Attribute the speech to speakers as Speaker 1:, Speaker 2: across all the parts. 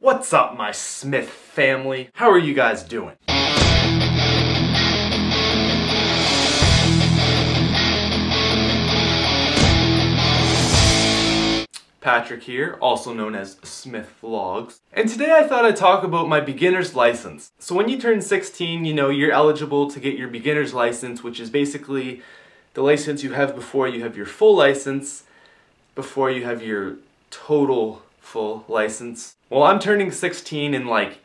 Speaker 1: What's up, my Smith family? How are you guys doing? Patrick here, also known as SmithVlogs. And today I thought I'd talk about my beginner's license. So when you turn 16, you know, you're eligible to get your beginner's license, which is basically the license you have before you have your full license, before you have your total full license. Well, I'm turning 16 in like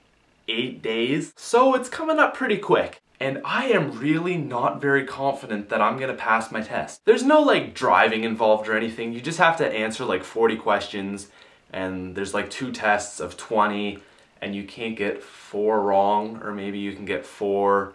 Speaker 1: 8 days, so it's coming up pretty quick. And I am really not very confident that I'm gonna pass my test. There's no like driving involved or anything. You just have to answer like 40 questions and there's like 2 tests of 20 and you can't get 4 wrong, or maybe you can get 4.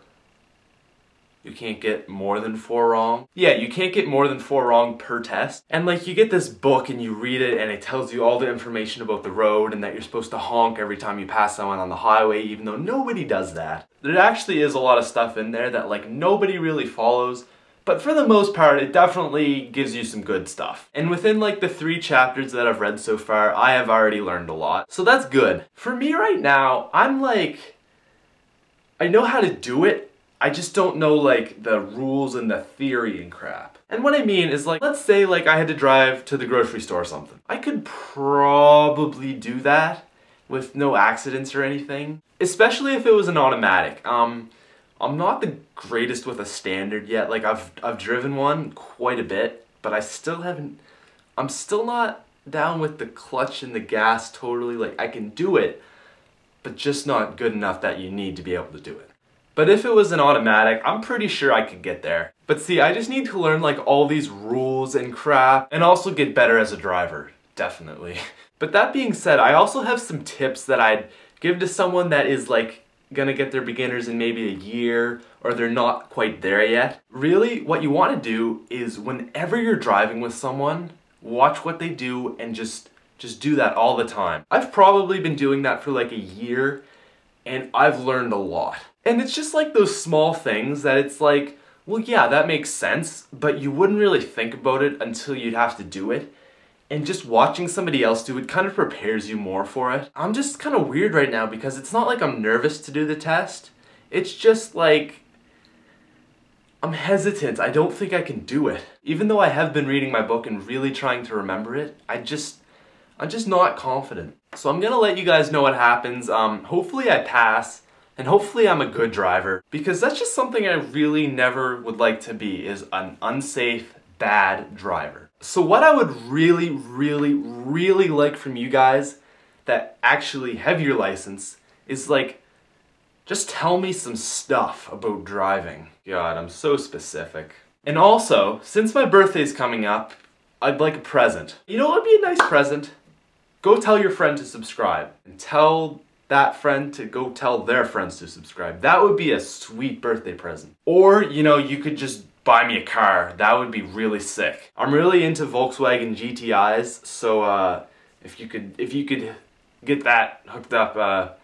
Speaker 1: You can't get more than 4 wrong. Yeah, you can't get more than 4 wrong per test. And like you get this book and you read it and it tells you all the information about the road and that you're supposed to honk every time you pass someone on the highway, even though nobody does that. There actually is a lot of stuff in there that like nobody really follows, but for the most part it definitely gives you some good stuff. And within like the 3 chapters that I've read so far, I have already learned a lot. So that's good. For me right now, I'm like, I know how to do it, I just don't know like the rules and the theory and crap. And what I mean is like, let's say like I had to drive to the grocery store or something. I could probably do that with no accidents or anything, especially if it was an automatic. I'm not the greatest with a standard yet. Like I've driven one quite a bit, but I'm still not down with the clutch and the gas totally. Like I can do it, but just not good enough that you need to be able to do it. But if it was an automatic, I'm pretty sure I could get there. But see, I just need to learn like all these rules and crap and also get better as a driver, definitely. But that being said, I also have some tips that I'd give to someone that is like gonna get their beginners in maybe a year, or they're not quite there yet. Really, what you wanna do is whenever you're driving with someone, watch what they do and just do that all the time. I've probably been doing that for like a year and I've learned a lot. And it's just like those small things that it's like, well yeah, that makes sense, but you wouldn't really think about it until you'd have to do it. And just watching somebody else do it kind of prepares you more for it. I'm just kind of weird right now because it's not like I'm nervous to do the test. It's just like, I'm hesitant. I don't think I can do it. Even though I have been reading my book and really trying to remember it, I'm just not confident. So I'm gonna let you guys know what happens. Hopefully I pass. And hopefully I'm a good driver, because that's just something I really never would like to be, is an unsafe, bad driver. So what I would really like from you guys that actually have your license is like, just tell me some stuff about driving. God, I'm so specific. And also, since my birthday's coming up, I'd like a present. You know what would be a nice present? Go tell your friend to subscribe, and tell that friend to go tell their friends to subscribe. That would be a sweet birthday present. Or, you know, you could just buy me a car. That would be really sick. I'm really into Volkswagen GTIs, so if you could get that hooked up,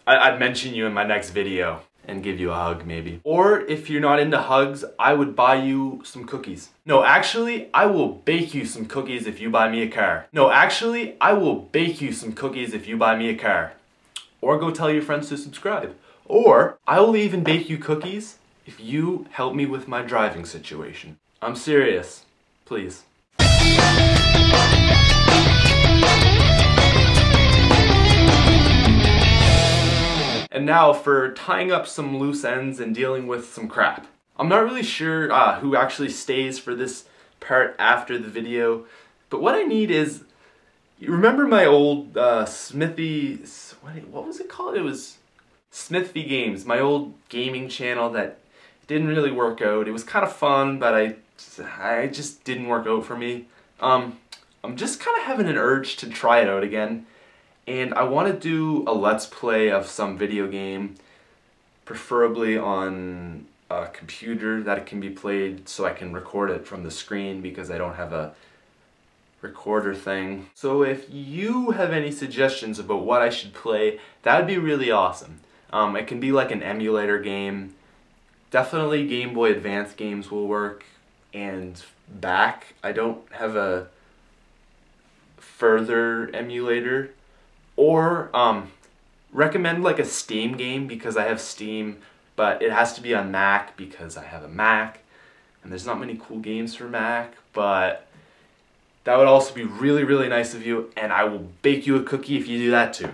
Speaker 1: I'd mention you in my next video and give you a hug maybe. Or if you're not into hugs, I would buy you some cookies. No, actually, I will bake you some cookies if you buy me a car. No, actually, I will bake you some cookies if you buy me a car. Or go tell your friends to subscribe. Or I will even bake you cookies if you help me with my driving situation. I'm serious. Please. And now for tying up some loose ends and dealing with some crap. I'm not really sure who actually stays for this part after the video, but what I need is, you remember my old Smithy, what was it called? It was SmithVlogs, my old gaming channel that didn't really work out. It was kind of fun, but I just didn't work out for me. I'm just kind of having an urge to try it out again. And I want to do a let's play of some video game, preferably on a computer that it can be played so I can record it from the screen, because I don't have a recorder thing. So if you have any suggestions about what I should play, that'd be really awesome. It can be like an emulator game. Definitely Game Boy Advance games will work, and back. I don't have a further emulator. Or recommend like a Steam game, because I have Steam, but it has to be on Mac because I have a Mac and there's not many cool games for Mac, but that would also be really, really nice of you, and I will bake you a cookie if you do that too.